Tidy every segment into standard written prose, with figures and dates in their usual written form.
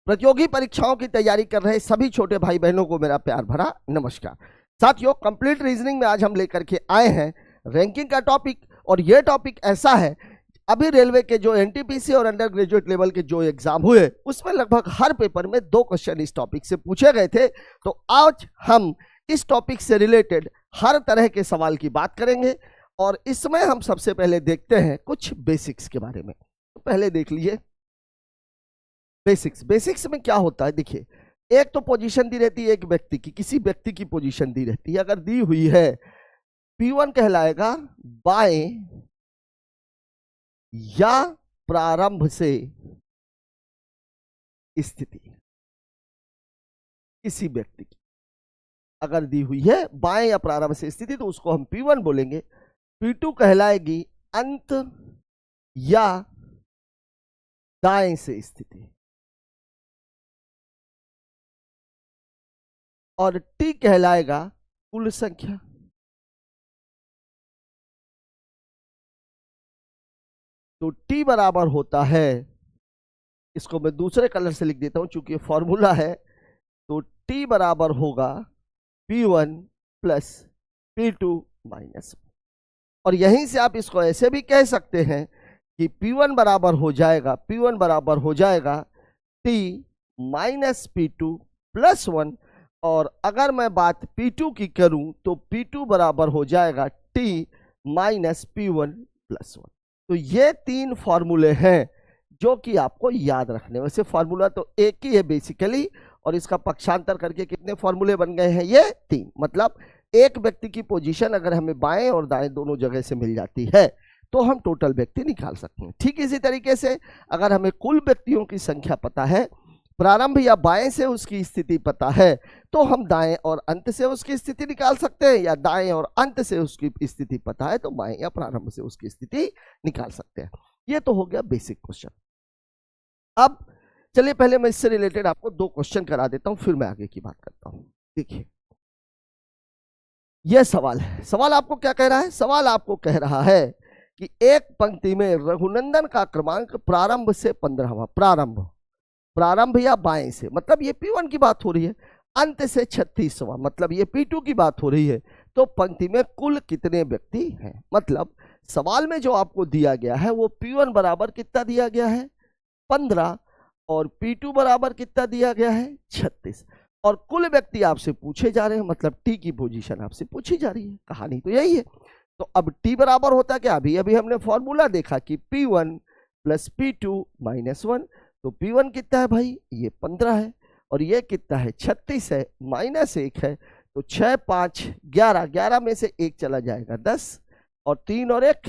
प्रतियोगी परीक्षाओं की तैयारी कर रहे सभी छोटे भाई बहनों को मेरा प्यार भरा नमस्कार। साथियों, कंप्लीट रीजनिंग में आज हम लेकर के आए हैं रैंकिंग का टॉपिक। और ये टॉपिक ऐसा है, अभी रेलवे के जो एनटीपीसी और अंडर ग्रेजुएट लेवल के जो एग्जाम हुए उसमें लगभग हर पेपर में 2 क्वेश्चन इस टॉपिक से पूछे गए थे। तो आज हम इस टॉपिक से रिलेटेड हर तरह के सवाल की बात करेंगे और इसमें हम सबसे पहले देखते हैं कुछ बेसिक्स के बारे में। तो पहले देख लीजिए बेसिक्स। बेसिक्स में क्या होता है, देखिए, एक तो पोजीशन दी रहती है एक व्यक्ति की, किसी व्यक्ति की पोजीशन दी रहती है। अगर दी हुई है P1 कहलाएगा बाएं या प्रारंभ से स्थिति। किसी व्यक्ति की अगर दी हुई है बाएं या प्रारंभ से स्थिति तो उसको हम P1 बोलेंगे। P2 कहलाएगी अंत या दाएं से स्थिति, और T कहलाएगा कुल संख्या। तो T बराबर होता है, इसको मैं दूसरे कलर से लिख देता हूं चूंकि फॉर्मूला है। तो T बराबर होगा P1 प्लस P2 माइनस। और यहीं से आप इसको ऐसे भी कह सकते हैं कि P1 बराबर हो जाएगा T माइनस P2 प्लस 1। और अगर मैं बात P2 की करूं तो P2 बराबर हो जाएगा T माइनस P1 प्लस 1। तो ये 3 फॉर्मूले हैं जो कि आपको याद रखने। वैसे फॉर्मूला तो एक ही है बेसिकली, और इसका पक्षांतर करके कितने फॉर्मूले बन गए हैं, ये 3। मतलब एक व्यक्ति की पोजीशन अगर हमें बाएं और दाएं दोनों जगह से मिल जाती है तो हम टोटल व्यक्ति निकाल सकते हैं। ठीक इसी तरीके से अगर हमें कुल व्यक्तियों की संख्या पता है, प्रारंभ या बाएं से उसकी स्थिति पता है, तो हम दाएं और अंत से उसकी स्थिति निकाल सकते हैं, या दाएं और अंत से उसकी स्थिति पता है तो बाएं या प्रारंभ से उसकी स्थिति निकाल सकते हैं। ये तो हो गया बेसिक क्वेश्चन। अब चलिए पहले मैं इससे रिलेटेड आपको 2 क्वेश्चन करा देता हूं, फिर मैं आगे की बात करता हूं। देखिए यह सवाल है। सवाल आपको क्या कह रहा है? सवाल आपको कह रहा है कि एक पंक्ति में रघुनंदन का क्रमांक प्रारंभ से 15वां, प्रारंभ या बाएं से, मतलब ये P1 की बात हो रही है, अंत से 36वां, मतलब ये P2 की बात हो रही है। तो पंक्ति में कुल कितने व्यक्ति हैं? मतलब सवाल में जो आपको दिया गया है वो P1 बराबर कितना दिया गया है, 15, और P2 बराबर कितना दिया गया है, 36। और कुल व्यक्ति आपसे पूछे जा रहे हैं, मतलब T की पोजीशन आपसे पूछी जा रही है। कहानी तो यही है। तो अब T बराबर होता क्या, अभी अभी हमने फॉर्मूला देखा कि P1 प्लस P2 माइनस 1। तो P1 कितना है भाई, ये 15 है, और ये कितना है, 36 है, माइनस 1 है। तो 6 5 11, 11 में से 1 चला जाएगा 10, और 3 और 1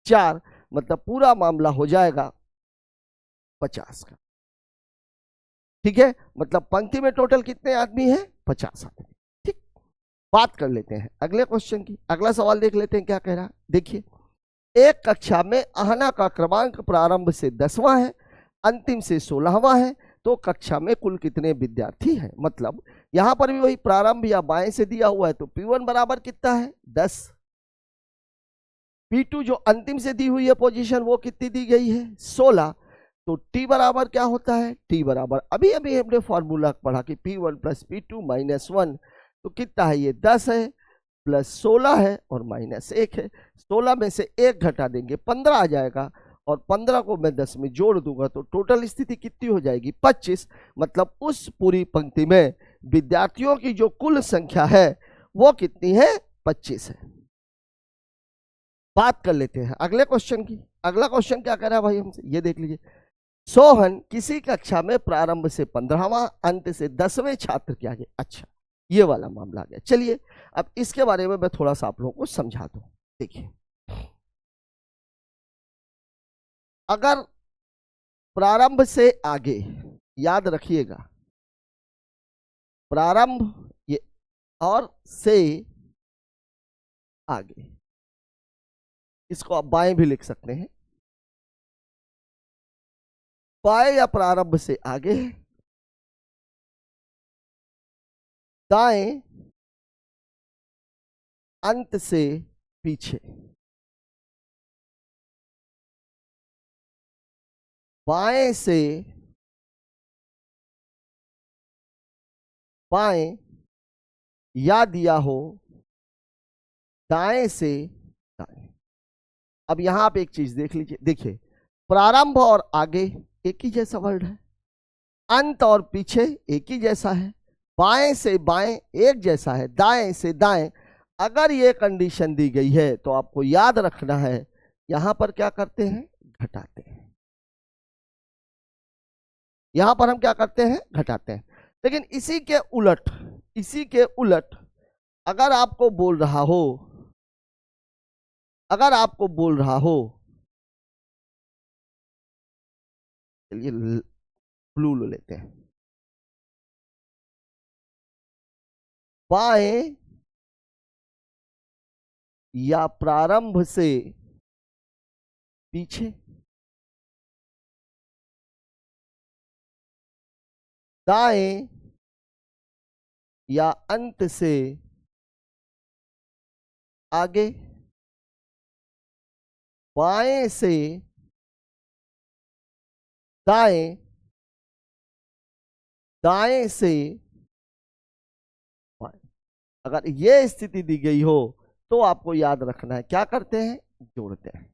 4, मतलब पूरा मामला हो जाएगा 50 का। ठीक है, मतलब पंक्ति में टोटल कितने आदमी हैं, 50 आदमी। ठीक, बात कर लेते हैं अगले क्वेश्चन की। अगला सवाल देख लेते हैं क्या कह रहा है। देखिए, एक कक्षा में आहना का क्रमांक प्रारंभ से 10वां है, अंतिम से 16वां है, तो कक्षा में कुल कितने विद्यार्थी हैं? मतलब यहां पर भी वही प्रारंभ या बाएं से दिया हुआ है। तो P1 बराबर कितना है, 10। P2 जो अंतिम से दी हुई है पोजीशन वो कितनी दी गई है, 16। तो T बराबर क्या होता है, T बराबर अभी अभी हमने फॉर्मूला पढ़ा कि P1 प्लस P2 माइनस 1। तो कितना है, ये 10 है, प्लस 16 है, और माइनस 1 है। 16 में से 1 घटा देंगे 15 आ जाएगा, और 15 को मैं 10 में जोड़ दूंगा तो टोटल स्थिति कितनी हो जाएगी, 25। मतलब उस पूरी पंक्ति में विद्यार्थियों की जो कुल संख्या है वो कितनी है, 25 है। बात कर लेते हैं अगले क्वेश्चन की। अगला क्वेश्चन क्या कर रहा है भाई हमसे, ये देख लीजिए। सोहन किसी कक्षा में प्रारंभ से 15वां, अंत से 10वें छात्र के आगे। अच्छा, ये वाला मामला आ गया। चलिए अब इसके बारे में मैं थोड़ा सा आप लोगों को समझा दूं। देखिए, अगर प्रारंभ से आगे, याद रखिएगा, प्रारंभ ये और से आगे, इसको आप बाएं भी लिख सकते हैं। बाएं या प्रारंभ से आगे, दाएं अंत से पीछे, बाएं से बाएं या दिया हो दाएं से दाएं। अब यहां आप एक चीज देख लीजिए, देखिए प्रारंभ और आगे एक ही जैसा वर्ड है, अंत और पीछे एक ही जैसा है, बाएं से बाएं एक जैसा है, दाएं से दाएं। अगर ये कंडीशन दी गई है तो आपको याद रखना है यहां पर क्या करते हैं, घटाते हैं। यहां पर हम क्या करते हैं, घटाते हैं। लेकिन इसी के उलट अगर आपको बोल रहा हो, चलिए ब्लू ले लेते हैं, बाएं या प्रारंभ से पीछे, दाएं या अंत से आगे, बाएं से दाएं, दाएं से बाएं। अगर ये स्थिति दी गई हो तो आपको याद रखना है क्या करते हैं, जोड़ते हैं।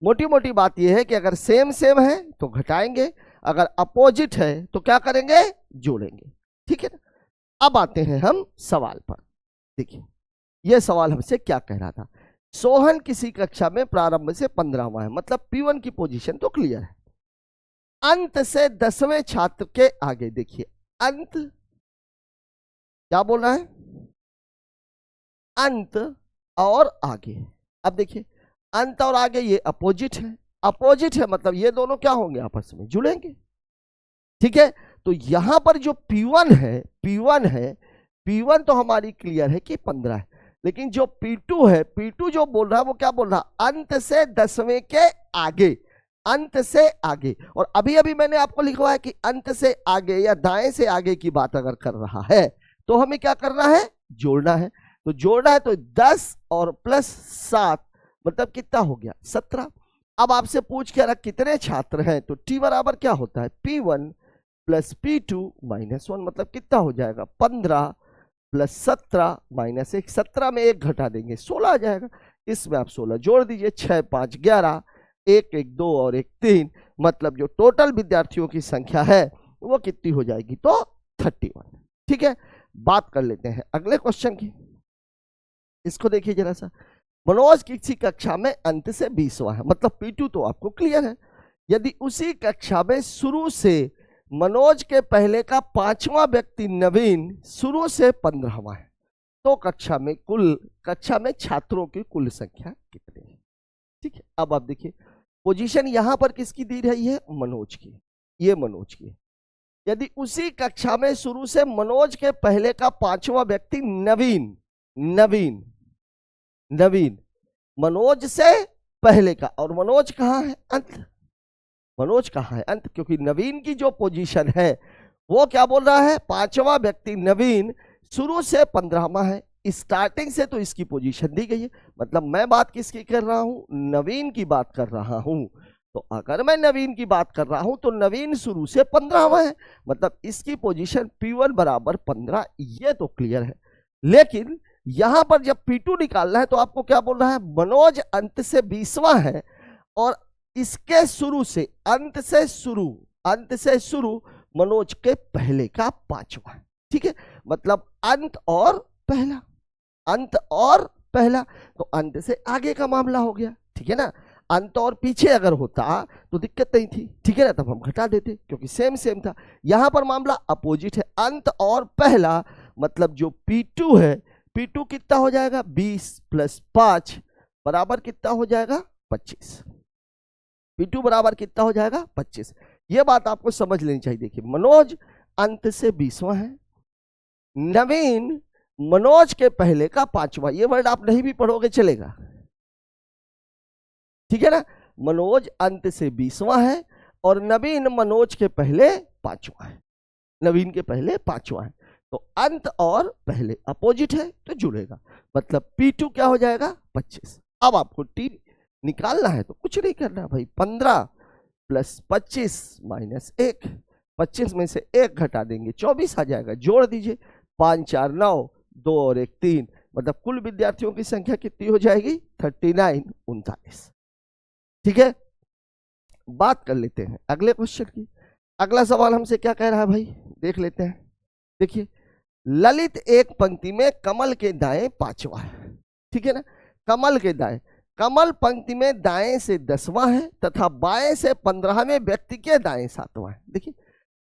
मोटी मोटी बात यह है कि अगर सेम सेम है तो घटाएंगे, अगर अपोजिट है तो क्या करेंगे, जोड़ेंगे। ठीक है ना। अब आते हैं हम सवाल पर। देखिए यह सवाल हमसे क्या कह रहा था, सोहन किसी कक्षा में प्रारंभ से 15वां है, मतलब P1 की पोजीशन तो क्लियर है, अंत से 10वें छात्र के आगे। देखिए अंत क्या बोल रहा है, अंत और आगे। अब देखिए अंत और आगे ये अपोजिट है, अपोजिट है मतलब ये दोनों क्या होंगे, आपस में जुड़ेंगे। ठीक है, तो यहां पर जो P1 है, P1 तो हमारी क्लियर है कि 15 है, लेकिन जो P2 है, P2 जो बोल रहा है वो क्या बोल रहा है, अंत से 10वें के आगे, अंत से आगे। और अभी अभी मैंने आपको लिखवा है कि अंत से आगे या दाएं से आगे की बात अगर कर रहा है तो हमें क्या करना है, जोड़ना है। तो जोड़ना है तो 10 और प्लस 7 मतलब कितना हो गया, 17। अब आपसे पूछ के रहा कितने छात्र हैं, तो T बराबर क्या होता है, P1 प्लस P2 माइनस 1, मतलब कितना हो जाएगा, 15 प्लस 17 माइनस 1, 17 में 1 घटा देंगे 16 आ जाएगा। इसमें आप 16 जोड़ दीजिए, 6 5 11, 1 1 2 और 1 3, मतलब जो टोटल विद्यार्थियों की संख्या है वो कितनी हो जाएगी, तो 31। ठीक है, बात कर लेते हैं अगले क्वेश्चन की। इसको देखिए जरा सा, मनोज किसी कक्षा में अंत से 20वां है, मतलब P2 तो आपको क्लियर है। यदि उसी कक्षा में शुरू से मनोज के पहले का 5वां व्यक्ति नवीन शुरू से 15वां है, तो कक्षा में छात्रों की कुल संख्या कितनी है। ठीक है, अब आप देखिए पोजीशन यहां पर किसकी दी रही है, मनोज की, ये मनोज की। यदि उसी कक्षा में शुरू से मनोज के पहले का 5वां व्यक्ति नवीन मनोज से पहले का, और मनोज कहां है, अंत, मनोज कहां है, अंत, क्योंकि नवीन की जो पोजीशन है वो क्या बोल रहा है, 5वां व्यक्ति नवीन शुरू से 15वां है, स्टार्टिंग से तो इसकी पोजीशन दी गई है, मतलब मैं बात किसकी कर रहा हूं, नवीन की बात कर रहा हूं। तो अगर मैं नवीन की बात कर रहा हूं तो नवीन शुरू से 15वां है, मतलब इसकी पोजीशन P1 बराबर 15, ये तो क्लियर है। लेकिन यहां पर जब P2 निकालना है तो आपको क्या बोल रहा है, मनोज अंत से 20वां है और इसके शुरू से अंत से शुरू मनोज के पहले का 5वां है। ठीक है, मतलब अंत और पहला, तो अंत से आगे का मामला हो गया। ठीक है ना, अंत और पीछे अगर होता तो दिक्कत नहीं थी, ठीक है ना, तब हम घटा देते क्योंकि सेम था। यहां पर मामला अपोजिट है, अंत और पहला, मतलब जो P2 है, P2 कितना हो जाएगा, 20 प्लस 5 बराबर कितना हो जाएगा, 25। P2 बराबर कितना हो जाएगा, 25। यह बात आपको समझ लेनी चाहिए। देखिए मनोज अंत से 20वां है, नवीन मनोज के पहले का 5वां, ये वर्ड आप नहीं भी पढ़ोगे चलेगा, ठीक है ना। मनोज अंत से 20वां है और नवीन मनोज के पहले 5वां है, नवीन के पहले 5वां है, तो अंत और पहले अपोजिट है तो जुड़ेगा, मतलब P2 क्या हो जाएगा, 25। अब आपको T निकालना है तो कुछ नहीं करना भाई, 15 प्लस 25 माइनस 1, 25 में से 1 घटा देंगे 24 आ जाएगा। जोड़ दीजिए 5 4 9, 2 और 1 3, मतलब कुल विद्यार्थियों की संख्या कितनी हो जाएगी 39 39। ठीक है, बात कर लेते हैं अगले क्वेश्चन की। अगला सवाल हमसे क्या कह रहा है भाई, देख लेते हैं। देखिए, ललित एक पंक्ति में कमल के दाएं 5वां है। ठीक है ना, कमल के दाएं, कमल पंक्ति में दाएं से 10वां है तथा बाएं से 15वें व्यक्ति के दाएं 7वां है। देखिए,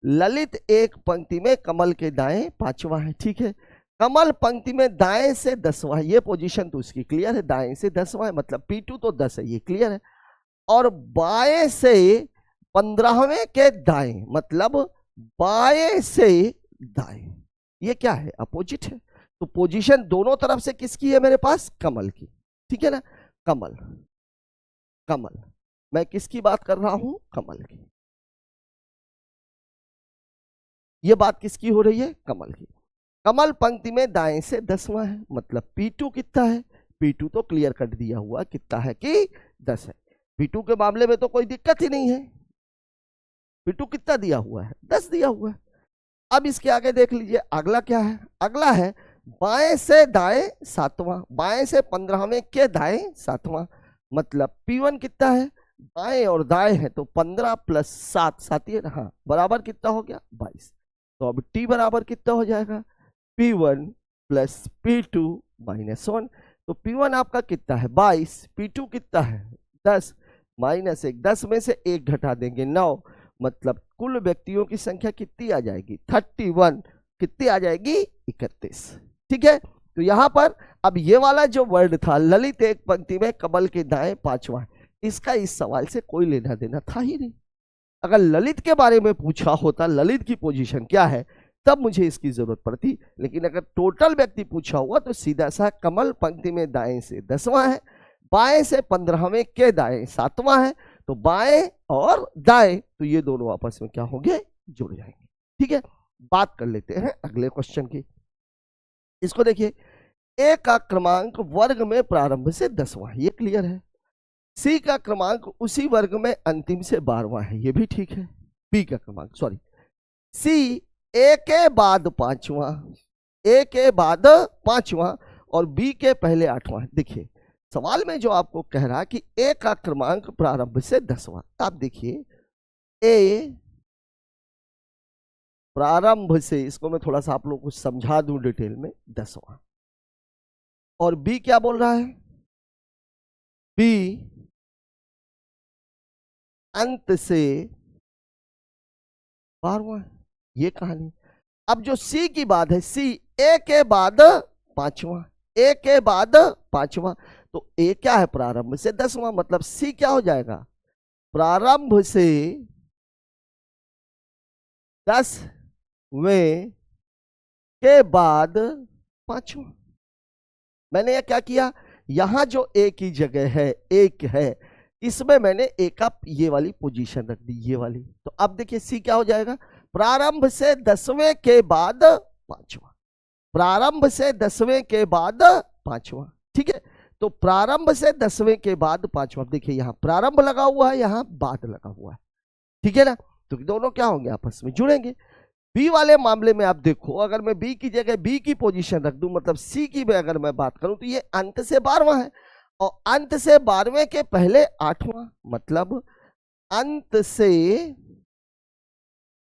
ललित एक पंक्ति में कमल के दाएं 5वां है। ठीक है, कमल पंक्ति में दाएं से 10वां है, ये पोजीशन तो उसकी क्लियर है, दाएं से 10वां है मतलब P2 तो 10 है, ये क्लियर है। और बाएं से 15वें के दाएं मतलब बाएं से दाएं, ये क्या है अपोजिट है, तो पोजीशन दोनों तरफ से किसकी है मेरे पास, कमल की। ठीक है ना, कमल, कमल, मैं किसकी बात कर रहा हूं, कमल की। ये बात किसकी हो रही है, कमल की। कमल पंक्ति में दाएं से 10वां है मतलब P2 कितना है, P2 तो क्लियर कट दिया हुआ कितना है कि 10 है। P2 के मामले में तो कोई दिक्कत ही नहीं है, P2 कितना दिया हुआ है 10 दिया हुआ है। अब इसके आगे देख लीजिए अगला क्या है, अगला है बाएं से दाएं 7वां, बाएं से 15वें के दाएं 7वां, मतलब P1 कितना है, बाएं और दाएं है तो 15 + 7 7 ही है, हाँ बराबर कितना हो गया 22। तो अब T बराबर कितना हो जाएगा, P1 + P2 - 1। तो P1 आपका कितना है 22, P2 कितना है 10, -1, 10 में से 1 घटा देंगे 9, मतलब कुल व्यक्तियों की संख्या कितनी आ जाएगी 31, कितनी आ जाएगी 31। ठीक है, तो यहां पर अब ये वाला जो वर्ड था ललित एक पंक्ति में कमल के दाएं 5वां, इसका इस सवाल से कोई लेना देना था ही नहीं। अगर ललित के बारे में पूछा होता, ललित की पोजीशन क्या है, तब मुझे इसकी जरूरत पड़ती, लेकिन अगर टोटल व्यक्ति पूछा हुआ तो सीधा सा कमल पंक्ति में दाएं से 10वां है, बाएं से 15वें के दाएं 7वां है, तो बाएं और दाएं तो ये दोनों आपस में क्या होंगे, जुड़ जाएंगे। ठीक है, बात कर लेते हैं अगले क्वेश्चन की। इसको देखिए, ए का क्रमांक वर्ग में प्रारंभ से 10वां, ये क्लियर है। सी का क्रमांक उसी वर्ग में अंतिम से 12वां है, ये भी ठीक है। बी का क्रमांक सॉरी, सी ए के बाद 5वां, ए के बाद 5वां और बी के पहले 8वां। देखिए सवाल में जो आपको कह रहा है कि ए का क्रमांक प्रारंभ से 10वां, आप देखिए ए प्रारंभ से, इसको मैं थोड़ा सा आप लोगों को समझा दूं डिटेल में, 10वां। और बी क्या बोल रहा है, बी अंत से 12वां, ये कहानी। अब जो सी की बात है, सी ए के बाद 5वां, ए के बाद 5वां, तो ए क्या है प्रारंभ से 10वां, मतलब सी क्या हो जाएगा प्रारंभ से 10वें के बाद 5वां। मैंने यह क्या किया, यहां जो ए की जगह है एक है, इसमें मैंने ए का ये वाली पोजीशन रख दी, ये वाली। तो अब देखिए सी क्या हो जाएगा, प्रारंभ से 10वें के बाद 5वां, प्रारंभ से 10वें के बाद 5वां। ठीक है, तो प्रारंभ से 10वें के बाद 5वां, देखिए यहां प्रारंभ लगा हुआ है, यहां बाद लगा हुआ है। ठीक है ना, तो दोनों क्या होंगे आपस में जुड़ेंगे। बी वाले मामले में आप देखो, अगर मैं बी की जगह बी की पोजीशन रख दूं, मतलब सी की में अगर मैं बात करूं, तो ये अंत से 12वां है और अंत से 12वें के पहले 8वां, मतलब अंत से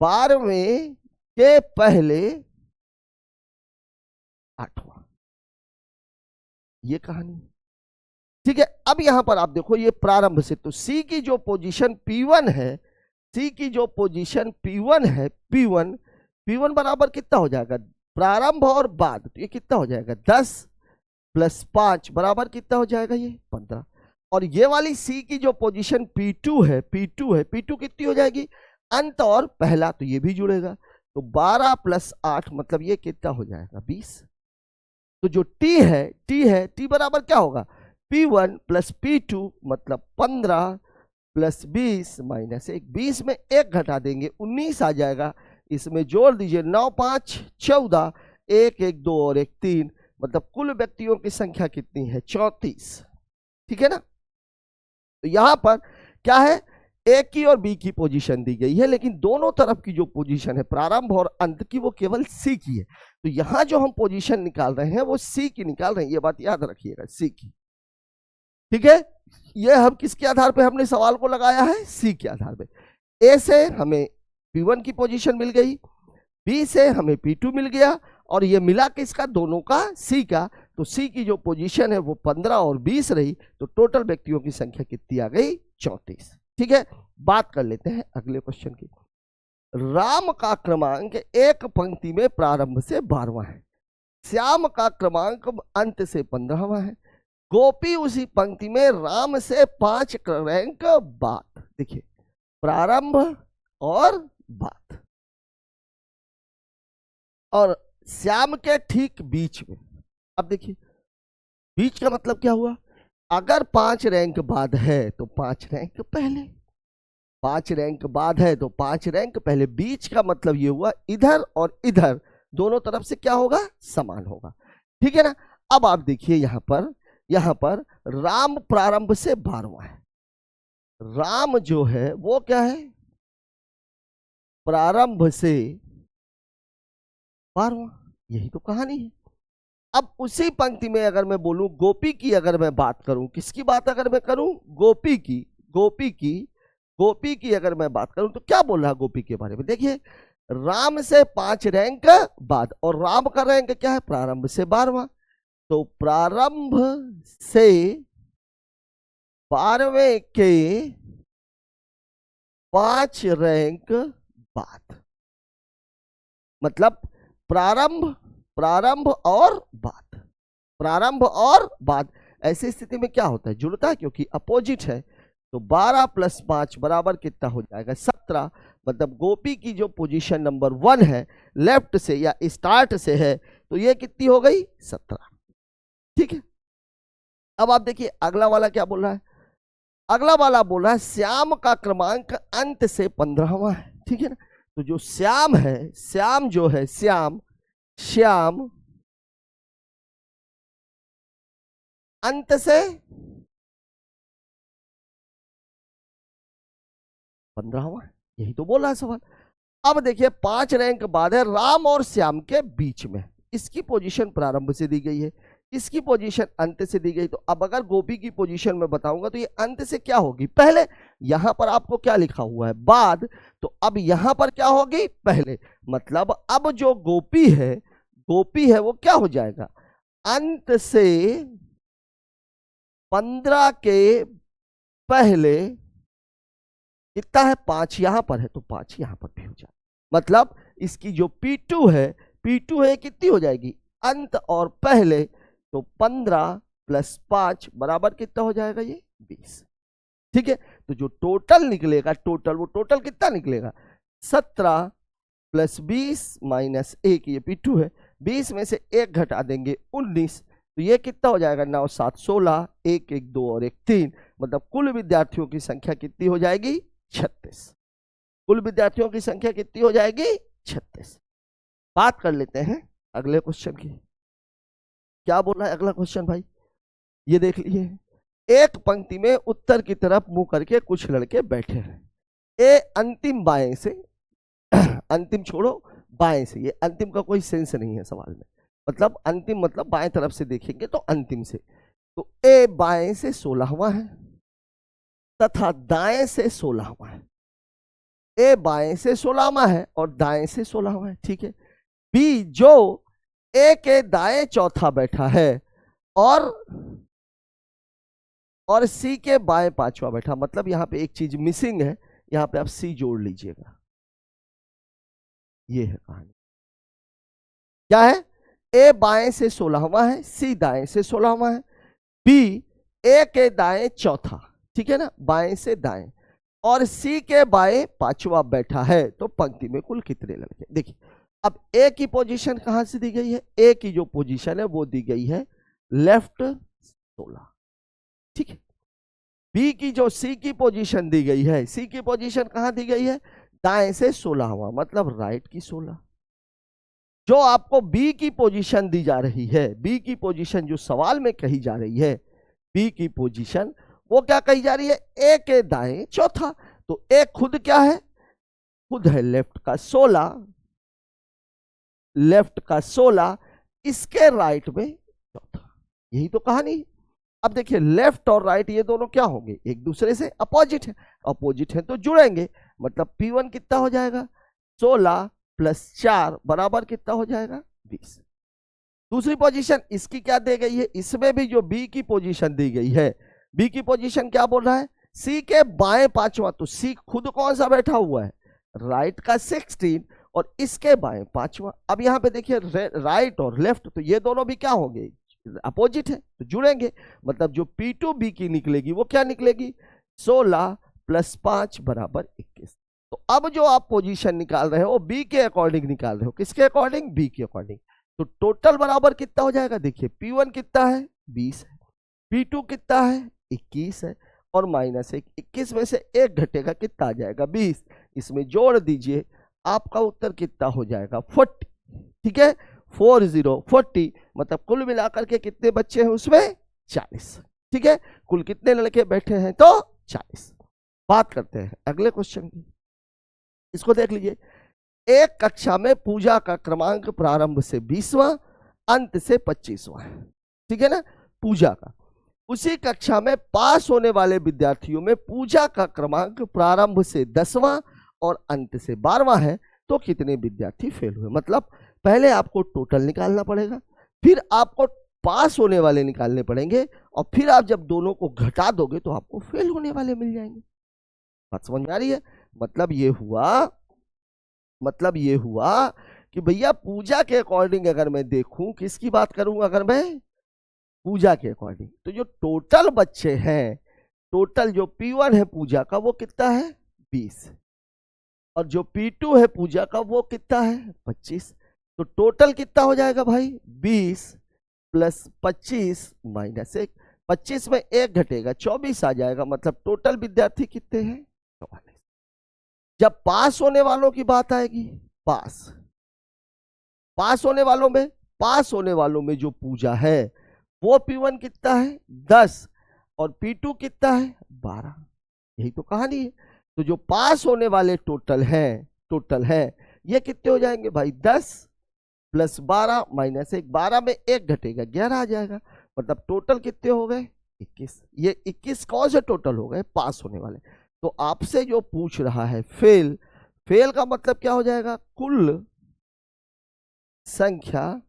12वें के पहले 8वां, ये कहानी। ठीक है, अब यहां पर आप देखो ये प्रारंभ से, तो सी की जो पोजीशन P1 है, सी की जो पोजीशन P1 है, P1 बराबर कितना हो जाएगा, प्रारंभ और बाद, तो ये कितना हो जाएगा 10 + 5 बराबर कितना हो जाएगा, ये 15। और ये वाली सी की जो पोजीशन P2 है, P2 कितनी हो जाएगी, अंत और पहला, तो ये भी जुड़ेगा, तो 12 + 8 मतलब ये कितना हो जाएगा 20। तो जो T बराबर क्या होगा, P1 + P2 मतलब 15 + 20 - 1, 20 में 1 घटा देंगे 19 आ जाएगा, इसमें जोड़ दीजिए 9 5 14, 1 1 2 और 1 3, मतलब कुल व्यक्तियों की संख्या कितनी है 34। ठीक है ना, तो यहां पर क्या है, ए की और बी की पोजीशन दी गई है, लेकिन दोनों तरफ की जो पोजीशन है प्रारंभ और अंत की वो केवल सी की है। तो यहां जो हम पोजीशन निकाल रहे हैं वो सी की निकाल रहे हैं, ये बात याद रखिएगा, सी की। ठीक है, ये हम किसके आधार पे हमने सवाल को लगाया है, सी के आधार पे। ए से हमें P1 की पोजीशन मिल गई, बी से हमें P2 मिल गया, और ये मिला किसका, दोनों का, सी का। तो सी की जो पोजीशन है वो 15 और 20 रही, तो टोटल व्यक्तियों की संख्या कितनी आ गई, 34। ठीक है, बात कर लेते हैं अगले क्वेश्चन की। राम का क्रमांक एक पंक्ति में प्रारंभ से 12वां है, श्याम का क्रमांक अंत से 15वां है, गोपी उसी पंक्ति में राम से 5 रैंक बाद। देखिए, प्रारंभ और बाद, और श्याम के ठीक बीच में। अब देखिए, बीच का मतलब क्या हुआ, अगर 5 रैंक बाद है तो 5 रैंक पहले, 5 रैंक बाद है तो 5 रैंक पहले। बीच का मतलब ये हुआ इधर और इधर दोनों तरफ से क्या होगा, समान होगा। ठीक है ना। अब आप देखिए यहां पर राम प्रारंभ से 12वां है, राम जो है वो क्या है, प्रारंभ से 12वां, यही तो कहानी है। अब उसी पंक्ति में अगर मैं बोलूं गोपी की, अगर मैं बात करूं, किसकी बात अगर मैं करूं, गोपी की अगर मैं बात करूं, तो क्या बोल रहा है गोपी के बारे में। देखिए, राम से 5 रैंक बाद, और राम का रैंक क्या है, प्रारंभ से 12वां। तो प्रारंभ से 12वें के 5 रैंक बाद, मतलब प्रारंभ और बाद, प्रारंभ और बाद। ऐसी स्थिति में क्या होता है, जुड़ता है, क्योंकि अपोजिट है। तो 12 + 5 बराबर कितना हो जाएगा, 17। मतलब गोपी की जो पोजीशन नंबर 1 है, लेफ्ट से या स्टार्ट से है, तो ये कितनी हो गई, 17। ठीक है। अब आप देखिए अगला वाला क्या बोल रहा है, अगला वाला बोल रहा है श्याम का क्रमांक अंत से 15वां है। ठीक है ना। तो जो श्याम है, श्याम जो है, श्याम अंत से 15वां, यही तो बोल रहा है सवाल। अब देखिए 5 रैंक बाद है, राम और श्याम के बीच में, इसकी पोजीशन प्रारंभ से दी गई है, इसकी पोजीशन अंत से दी गई। तो अब अगर गोपी की पोजीशन में बताऊंगा तो ये अंत से क्या होगी, पहले। यहां पर आपको क्या लिखा हुआ है, बाद, तो अब यहां पर क्या होगी, पहले। मतलब अब जो गोपी है वो क्या हो जाएगा, अंत से 15 के पहले कितना है, 5 यहां पर है, तो 5 यहां पर भी हो जाए। मतलब इसकी जो P2 है, कितनी हो जाएगी, अंत और पहले। तो 15 + 5 बराबर कितना हो जाएगा, ये 20। ठीक है। तो जो टोटल निकलेगा, वो टोटल कितना निकलेगा, 17 + 20 - 1, ये P2 है, 20 में से 1 घटा देंगे 19, तो ये कितना हो जाएगा, 9 × 7 = 16, 1 1 2 और 1 3। मतलब कुल विद्यार्थियों की संख्या कितनी हो जाएगी, 36। कुल विद्यार्थियों की संख्या कितनी हो जाएगी, 36। बात कर लेते हैं अगले क्वेश्चन की। क्या बोल रहा है अगला क्वेश्चन भाई, ये देख लीजिए। एक पंक्ति में उत्तर की तरफ मुंह करके कुछ लड़के बैठे हैं। ए अंतिम बाएं से, अंतिम छोड़ो बाएं से, ये अंतिम का कोई सेंस नहीं है सवाल में। मतलब अंतिम मतलब बाएं तरफ से देखेंगे तो अंतिम से। तो ए बाएं से 16वां है तथा दाएं से 16वां है। ए बाएं से 16वां है और दाएं से 16वां है। ठीक है। बी जो ए के दाएं चौथा बैठा है और सी के बाएं 5वां बैठा। मतलब यहां पे एक चीज मिसिंग है, यहां पे आप सी जोड़ लीजिएगा। ये है कहानी। क्या है, ए बाएं से 16वां है, सी दाएं से 16वां है, बी ए के दाएं चौथा, ठीक है ना, बाएं से दाएं, और सी के बाएं 5वां बैठा है। तो पंक्ति में कुल कितने लड़के। देखिए अब ए की पोजीशन कहां से दी गई है, ए की जो पोजीशन है वो दी गई है लेफ्ट 16। ठीक है। बी की जो सी की पोजीशन दी गई है, सी की पोजीशन कहां दी गई है, दाएं से 16वां, मतलब राइट की 16। जो आपको बी की पोजीशन दी जा रही है, बी की पोजीशन जो सवाल में कही जा रही है, बी की पोजीशन वो क्या कही जा रही है, ए के दाएं चौथा। तो एक खुद क्या है, खुद है लेफ्ट का 16, लेफ्ट का 16, इसके राइट में चौथा। यही तो कहानी है। अब देखिए लेफ्ट और राइट ये दोनों क्या होंगे, एक दूसरे से अपोजिट है, अपोजिट है तो जुड़ेंगे, मतलब P1 कितना हो जाएगा 16 प्लस 4 बराबर कितना हो जाएगा 20। दूसरी पोजीशन इसकी क्या दी गई है, इसमें भी जो बी की पोजीशन दी गई है, बी की पोजीशन क्या बोल रहा है, सी के बाएं पांचवा, तो सी खुद कौन सा बैठा हुआ है, राइट का 16 और इसके बाएं पांचवा। अब यहाँ पे देखिए राइट और लेफ्ट, तो ये दोनों भी क्या होंगे, अपोजिट है तो जुड़ेंगे, मतलब जो P2 बी की निकलेगी वो क्या निकलेगी 16 प्लस 5 बराबर 21। तो अब जो आप पोजीशन निकाल रहे हो बी के अकॉर्डिंग निकाल रहे हो, किसके अकॉर्डिंग, बी के अकॉर्डिंग। तो टोटल बराबर कितना हो जाएगा, देखिए P1 कितना है 20 है, P2 कितना है 21 है, और माइनस 21 में से एक घटेगा कितना आ जाएगा 20, इसमें जोड़ दीजिए, आपका उत्तर कितना हो जाएगा 40। ठीक है 40, मतलब कुल मिलाकर के कितने बच्चे हैं उसमें 40। ठीक है, कुल कितने लड़के बैठे हैं तो 40। बात करते हैं अगले क्वेश्चन की, इसको देख लीजिए। एक कक्षा में पूजा का क्रमांक प्रारंभ से 20वां, अंत से 25वां है, ठीक है ना, पूजा का। उसी कक्षा में पास होने वाले विद्यार्थियों में पूजा का क्रमांक प्रारंभ से 10वां और अंत से 12वां है, तो कितने विद्यार्थी फेल हुए। मतलब पहले आपको टोटल निकालना पड़ेगा, फिर आपको पास होने वाले निकालने पड़ेंगे, और फिर आप जब दोनों को घटा दोगे तो आपको फेल होने वाले मिल जाएंगे। बात समझ में आ रही है। मतलब ये हुआ कि भैया पूजा के अकॉर्डिंग अगर मैं देखूं, किसकी बात करूं अगर मैं, पूजा के अकॉर्डिंग, तो जो टोटल बच्चे हैं, टोटल जो P1 है पूजा का वो कितना है 20, और जो P2 है पूजा का वो कितना है 25। तो टोटल कितना हो जाएगा भाई 20 प्लस 25 माइनस 1, 25 में एक घटेगा 24 आ जाएगा, मतलब टोटल विद्यार्थी कितने हैं 44। जब पास होने वालों की बात आएगी, पास होने वालों में जो पूजा है वो P1 कितना है 10 और P2 कितना है 12। यही तो कहानी है। तो जो पास होने वाले टोटल है ये कितने हो जाएंगे भाई 10 प्लस 12 माइनस 1, 12 में एक घटेगा 11 आ जाएगा, मतलब टोटल कितने हो गए 21। ये 21 कौन से टोटल हो गए पास होने वाले। तो आपसे जो पूछ रहा है फेल का मतलब क्या हो जाएगा, कुल संख्या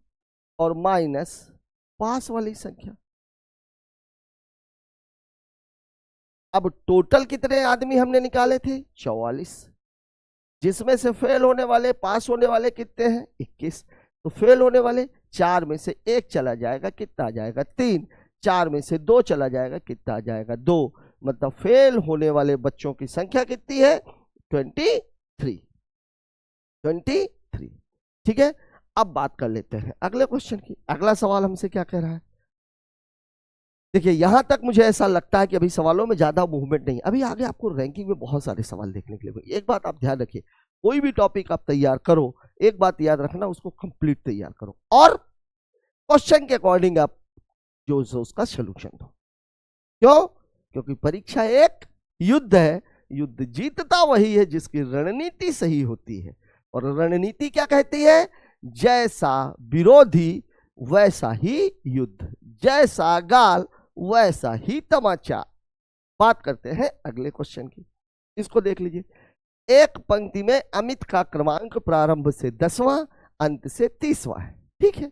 और माइनस पास वाली संख्या। अब टोटल कितने आदमी हमने निकाले थे 44, जिसमें से फेल होने वाले पास होने वाले कितने हैं 21। तो फेल होने वाले 4 में से 1 चला जाएगा, कितना आ जाएगा 3, 4 में से 2 चला जाएगा, कितना आ जाएगा 2, मतलब फेल होने वाले बच्चों की संख्या कितनी है 23। ठीक है, अब बात कर लेते हैं अगले क्वेश्चन की। अगला सवाल हमसे क्या कह रहा है, देखिए यहां तक मुझे ऐसा लगता है कि अभी सवालों में ज्यादा मूवमेंट नहीं, अभी आगे आपको रैंकिंग में बहुत सारे सवाल देखने के लिए। एक बात आप ध्यान रखिए, कोई भी टॉपिक आप तैयार करो, एक बात याद रखना, उसको कंप्लीट तैयार करो और क्वेश्चन के अकॉर्डिंग आप जो उसका सोल्यूशन दो। क्यों? क्योंकि परीक्षा एक युद्ध है, युद्ध जीतता वही है जिसकी रणनीति सही होती है। और रणनीति क्या कहती है, जैसा विरोधी वैसा ही युद्ध, जैसा गाल वैसा ही तमाचा। बात करते हैं अगले क्वेश्चन की, इसको देख लीजिए। एक पंक्ति में अमित का क्रमांक प्रारंभ से 10वां अंत से 30वां है, ठीक है।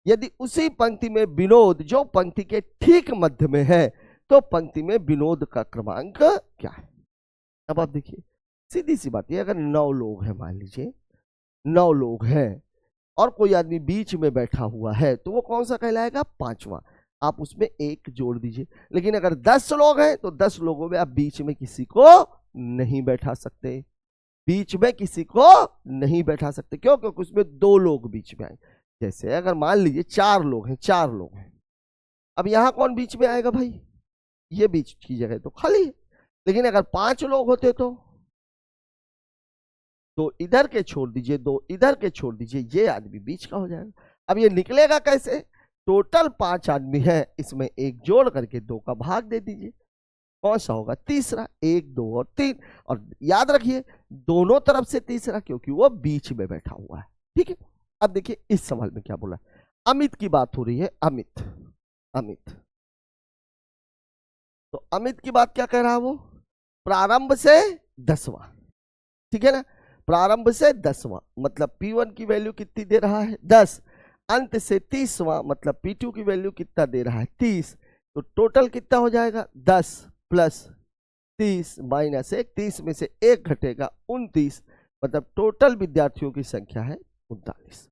यदि उसी पंक्ति में विनोद जो पंक्ति के ठीक मध्य में है, तो पंक्ति में विनोद का क्रमांक क्या है। अब आप देखिए सीधी सी बात है, अगर 9 लोग हैं, मान लीजिए 9 लोग हैं और कोई आदमी बीच में बैठा हुआ है, तो वो कौन सा कहलाएगा 5वां। आप उसमें 1 जोड़ दीजिए। लेकिन अगर 10 लोग हैं तो 10 लोगों में आप बीच में किसी को नहीं बैठा सकते, बीच में किसी को नहीं बैठा सकते। क्यों? क्योंकि उसमें 2 लोग बीच में आए। जैसे अगर मान लीजिए 4 लोग हैं, अब यहां कौन बीच में आएगा भाई, ये बीच की जगह तो खाली है। लेकिन अगर 5 लोग होते तो 2 इधर के छोड़ दीजिए, 2 इधर के छोड़ दीजिए, ये आदमी बीच का हो जाएगा। अब ये निकलेगा कैसे, टोटल 5 आदमी है, इसमें 1 जोड़ करके 2 का भाग दे दीजिए, कौन सा होगा? तीसरा। 1 2 और 3, और याद रखिए दोनों तरफ से तीसरा क्योंकि वो बीच में बैठा हुआ है। ठीक है, अब देखिए इस सवाल में क्या बोला, अमित की बात हो रही है। अमित, अमित, तो अमित की बात क्या कह रहा है वो? प्रारंभ से 10वां, ठीक है ना, प्रारंभ से 10वां मतलब P1 की वैल्यू कितनी दे रहा है? 10। अंत से 30वां मतलब P2 की वैल्यू कितना दे रहा है? 30। तो टोटल कितना हो जाएगा? 10 प्लस 30 माइनस 1, 30 में से 1 घटेगा 29, मतलब टोटल विद्यार्थियों की संख्या है 39।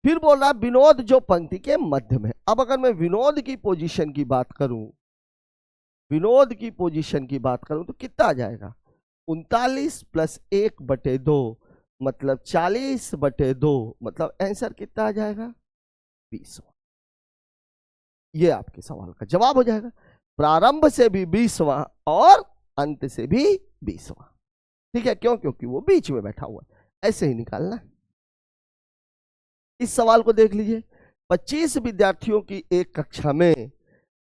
फिर बोल रहा विनोद जो पंक्ति के मध्य में। अब अगर मैं विनोद की पोजीशन की बात करूं, विनोद की पोजीशन की बात करूं तो कितना आ जाएगा? 39 प्लस 1/2 मतलब 40/2, मतलब आंसर कितना आ जाएगा? 20। ये आपके सवाल का जवाब हो जाएगा। प्रारंभ से भी 20वां और अंत से भी 20वां। ठीक है, क्यों? क्योंकि वो बीच में बैठा हुआ है, ऐसे ही निकालना है। इस सवाल को देख लीजिए, 25 विद्यार्थियों की एक कक्षा में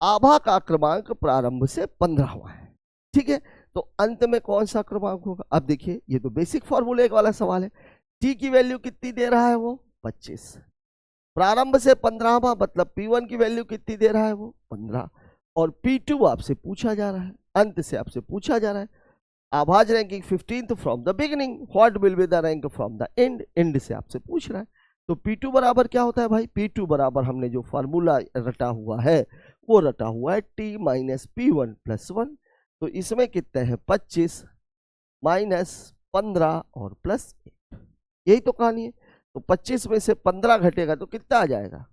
आभा का क्रमांक प्रारंभ से 15वां है। ठीक है, तो अंत में कौन सा क्रमांक होगा? अब देखिए ये तो बेसिक फॉर्मूले वाला सवाल है। टी की वैल्यू कितनी दे रहा है वो? 25। प्रारंभ से 15वां मतलब P1 की वैल्यू कितनी दे रहा है वो? 15। और P2 आपसे पूछा जा रहा है, अंत से आपसे पूछा जा रहा है आभाज ranking 15th from the beginning, what will be the rank from the end, end से आपसे पूछ रहा है। तो P2 बराबर क्या होता है भाई? P2 बराबर हमने जो फार्मूला रटा हुआ है वो रटा हुआ है T माइनस P1 प्लस 1। तो इसमें कितने हैं? 25 माइनस 15 और प्लस 1, यही तो कहानी है। तो 25 में से 15 घटेगा तो कितना आ जाएगा?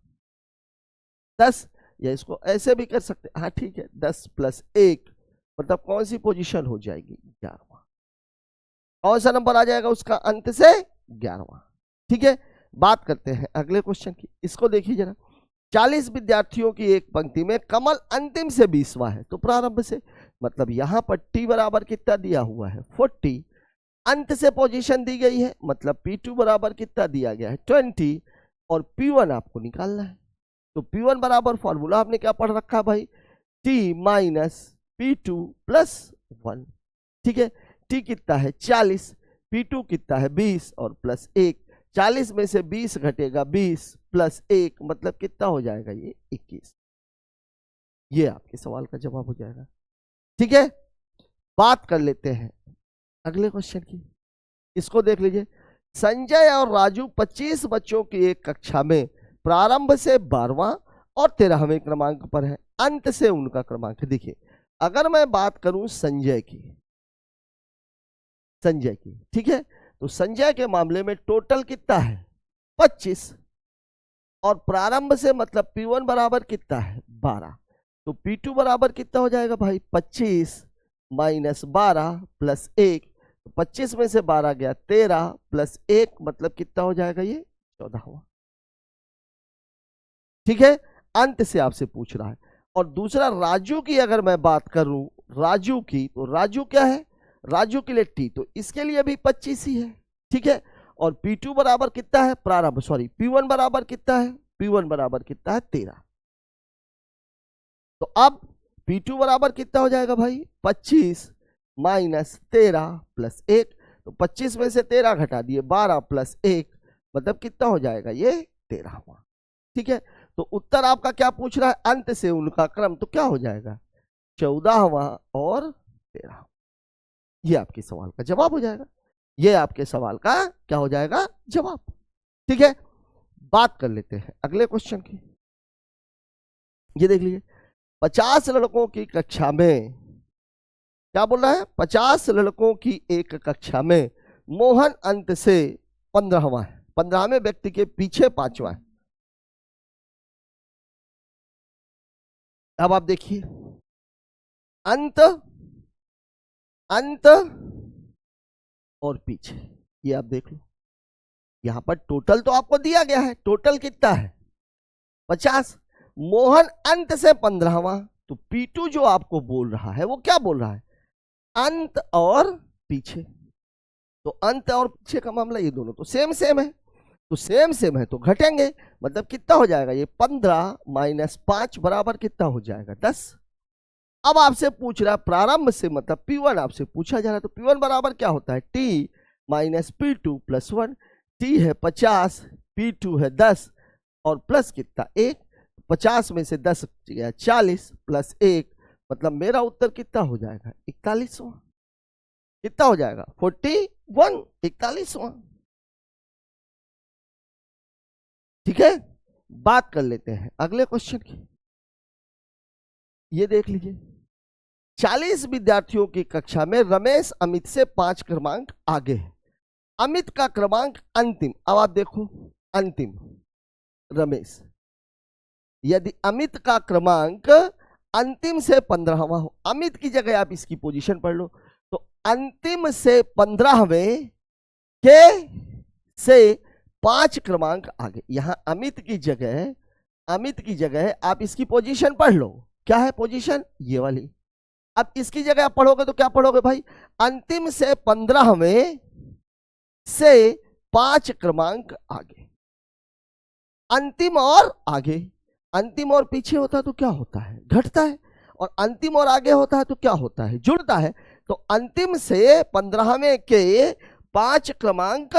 10, या इसको ऐसे भी कर सकते हैं। हाँ ठीक है, 10 प्लस 1 मतलब कौन सी पोजीशन हो जाएगी? 11वां। कौन सा नंबर आ जाएगा उसका अंत से? 11वां। ठीक है, बात करते हैं अगले क्वेश्चन की। इसको देखिए जरा, 40 विद्यार्थियों की एक पंक्ति में कमल अंतिम से 20वां है, तो प्रारंभ से मतलब यहां पर T बराबर कितना दिया हुआ है? 40। अंत से पोजीशन दी गई है मतलब P2 बराबर कितना दिया गया है? 20। और P1 आपको निकालना है। तो P1 बराबर फॉर्मूला आपने क्या पढ़ रखा है भाई? T minus P2 plus 1। ठीक है, T कितना है? 40, P2 कितना है? 20 और प्लस 1। 40 में से 20 घटेगा 20 प्लस 1 मतलब कितना हो जाएगा? ये 21। ये आपके सवाल का जवाब हो जाएगा। ठीक है, बात कर लेते हैं अगले क्वेश्चन की। इसको देख लीजिए, संजय और राजू 25 बच्चों की एक कक्षा में प्रारंभ से 12वां और 13वें क्रमांक पर है, अंत से उनका क्रमांक। देखिए अगर मैं बात करूं संजय की, संजय की, ठीक है, तो संजय के मामले में टोटल कितना है? 25। और प्रारंभ से मतलब P1 बराबर कितना है? 12। तो P2 बराबर कितना हो जाएगा भाई? 25 माइनस 12 प्लस 1। तो 25 में से 12 गया 13 प्लस 1 मतलब कितना हो जाएगा? ये 14वां। ठीक है, अंत से आपसे पूछ रहा है। और दूसरा राजू की अगर मैं बात करूं, राजू की, तो राजू क्या है? राजू के लिए T, तो इसके लिए भी 25 ही है। ठीक है, और P2 बराबर कितना है? प्रारंभ, सॉरी P1 बराबर कितना है? P1 बराबर कितना है? 13। तो अब P2 बराबर कितना हो जाएगा भाई? 25 माइनस 13 प्लस 1। तो 25 में से 13 घटा दिए, 12 प्लस 1 मतलब कितना हो जाएगा? ये 13वां। ठीक है, तो उत्तर आपका क्या पूछ रहा है? अंत से उनका क्रम, तो क्या हो जाएगा? 14वां और 13वां। ये आपके सवाल का जवाब हो जाएगा। ये आपके सवाल का क्या हो जाएगा? जवाब। ठीक है, बात कर लेते हैं अगले क्वेश्चन की। ये देख लीजिए, 50 लड़कों की कक्षा में, क्या बोल रहा है? 50 लड़कों की एक कक्षा में मोहन अंत से 15वां है, 15वें व्यक्ति के पीछे 5वां है। अब आप देखिए, अंत, अंत और पीछे, ये आप देख लो। यहां पर टोटल तो आपको दिया गया है, टोटल कितना है? 50। मोहन अंत से 15वां, तो P2 जो आपको बोल रहा है वो क्या बोल रहा है? अंत और पीछे। तो अंत और पीछे का मामला ये दोनों तो सेम सेम है, तो सेम सेम है तो घटेंगे, मतलब कितना हो जाएगा? ये 15 माइनस 5 बराबर कितना हो जाएगा? 10। अब आपसे पूछ रहा है प्रारंभ से, मतलब P1 आपसे पूछा जा रहा है, तो P1 बराबर क्या होता है, T minus P2 plus 1। T है 50, P2 है 10 और प्लस कितना 1, 50 में से 10 गया 40 प्लस 1, मतलब मेरा उत्तर कितना हो जाएगा 41वां। कितना हो जाएगा 41, 41वां। ठीक है, बात कर लेते हैं अगले क्वेश्चन की। ये देख लीजिए, 40 विद्यार्थियों की कक्षा में रमेश अमित से 5 क्रमांक आगे है। अमित का क्रमांक अंतिम, अब आप देखो अंतिम रमेश, यदि अमित का क्रमांक अंतिम से 15वां हो, अमित की जगह आप इसकी पोजीशन पढ़ लो, तो अंतिम से 15वें के से 5 क्रमांक आगे। यहां अमित की जगह आप इसकी पोजीशन पढ़ लो, क्या है पोजीशन, ये वाली। अब इसकी जगह आप पढ़ोगे तो क्या पढ़ोगे भाई, अंतिम से 15वें से 5 क्रमांक आगे। अंतिम और आगे, अंतिम और पीछे होता है तो क्या होता है, घटता है, और अंतिम और आगे होता है तो क्या होता है, जुड़ता है। तो अंतिम से 15वें के 5 क्रमांक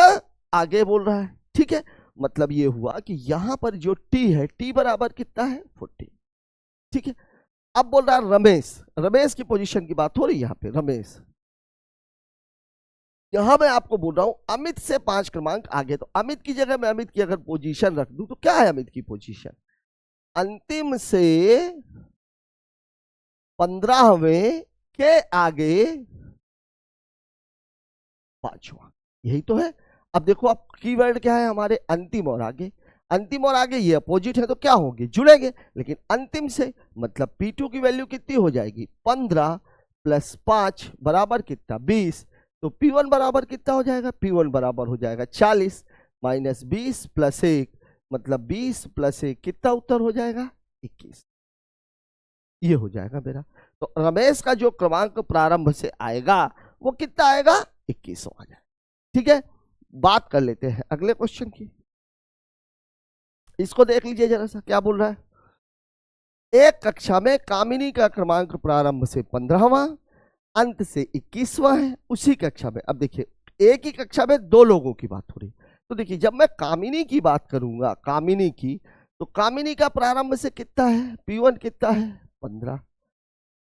आगे बोल रहा है। ठीक है, मतलब ये हुआ कि यहां पर जो T है, T बराबर कितना है 40। ठीक है, अब बोल रहा है रमेश की पोजीशन की बात हो रही है यहां पे, रमेश। यहां मैं आपको बोल रहा हूं अमित से 5 क्रमांक आगे, तो अमित की जगह मैं अमित की अगर पोजीशन रख दूं तो क्या है अमित की पोजीशन, अंतिम से 15वें के आगे 5वां, यही तो है। अब देखो, अब कीवर्ड क्या है हमारे, अंतिम और आगे। अंतिम और आगे ये अपोजिट है तो क्या होंगे, जुड़ेंगे, लेकिन अंतिम से मतलब P2 की वैल्यू कितनी हो जाएगी 15 प्लस 5 बराबर कितना 20, तो P1 बराबर कितना हो जाएगा, P1 बराबर हो जाएगा 40 माइनस 20 प्लस 1, मतलब 20 प्लस 1 कितना उत्तर हो जाएगा 21। ये हो जाएगा मेरा। तो रमेश का जो क्रमांक प्रारंभ से आएगा वो कितना आएगा 21वां आ जाएगा। ठीक है, बात कर लेते हैं अगले क्वेश्चन की। इसको देख लीजिए जरा सा, क्या बोल रहा है, एक कक्षा में कामिनी का क्रमांक प्रारंभ से 15वां, अंत से 21वां है। उसी कक्षा में, अब देखिए एक ही कक्षा में 2 लोगों की बात हो रही, तो देखिए जब मैं कामिनी की बात करूंगा, कामिनी की, तो कामिनी का प्रारंभ से कितना है, P1 कितना है 15,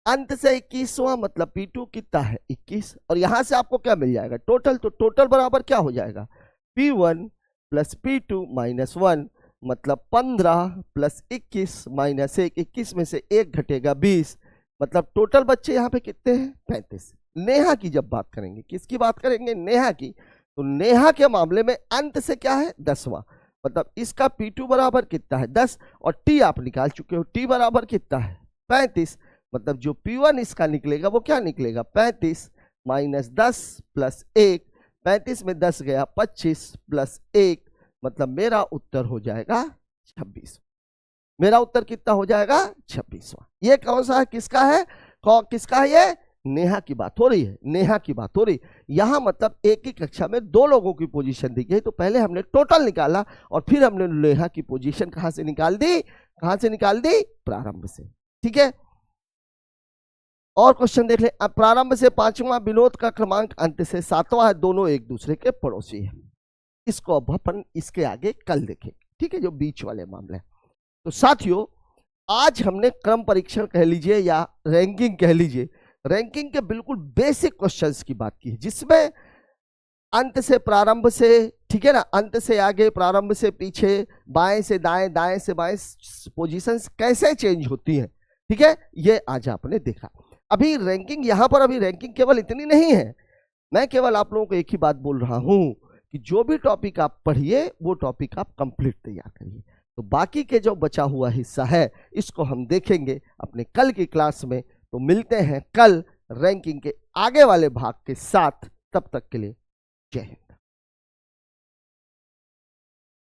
अंत से 21वां मतलब P2 कितना है 21, और यहां से आपको क्या मिल जाएगा टोटल, तो टोटल बराबर क्या हो जाएगा P1 प्लस P2 माइनस 1, मतलब 15 प्लस 21 माइनस 1, 21 में से 1 घटेगा 20, मतलब टोटल बच्चे यहाँ पे कितने हैं 35। नेहा की जब बात करेंगे, किसकी बात करेंगे, नेहा की, तो नेहा के मामले में अंत से क्या है 10वां, मतलब इसका P2 बराबर कितना है 10, और T आप निकाल चुके हो, T बराबर कितना है 35, मतलब जो P1 इसका निकलेगा वो क्या निकलेगा 35 माइनस 10 प्लस 1, 35 में 10 गया 25 प्लस 1, मतलब मेरा उत्तर हो जाएगा 26। मेरा उत्तर कितना हो जाएगा 26वां। ये कौन सा है, किसका है, किसका है, ये नेहा की बात हो रही है, नेहा की बात हो रही। यहां मतलब एक ही कक्षा में 2 लोगों की पोजीशन दी गई, तो पहले हमने टोटल निकाला और फिर हमने नेहा की पोजीशन कहां से निकाल दी, प्रारंभ से। ठीक है, और क्वेश्चन देख ले, अब प्रारंभ से 5वां, विनोद का क्रमांक अंत से 7वां है, दोनों एक दूसरे के पड़ोसी है। इसको अब अपन इसके आगे कल देखेंगे। ठीक है, जो बीच वाले मामले। तो साथियों, आज हमने क्रम परीक्षण कह लीजिए या रैंकिंग कह लीजिए, रैंकिंग के बिल्कुल बेसिक क्वेश्चंस की बात की है, जिसमें अंत से प्रारंभ से, ठीक है ना, अंत से आगे, प्रारंभ से पीछे, बाएं से दाएं, दाएं से बाएं पोजीशंस कैसे चेंज होती हैं। ठीक है, ये आज आपने देखा। अभी रैंकिंग, यहां पर अभी रैंकिंग केवल इतनी नहीं है, मैं केवल आप लोगों को एक ही बात बोल रहा हूं कि जो भी टॉपिक आप पढ़िए वो टॉपिक आप कंप्लीट तैयार करिए। तो बाकी के जो बचा हुआ हिस्सा है इसको हम देखेंगे अपने कल की क्लास में। तो मिलते हैं कल रैंकिंग के आगे वाले भाग के साथ, तब तक के लिए जय हिंद।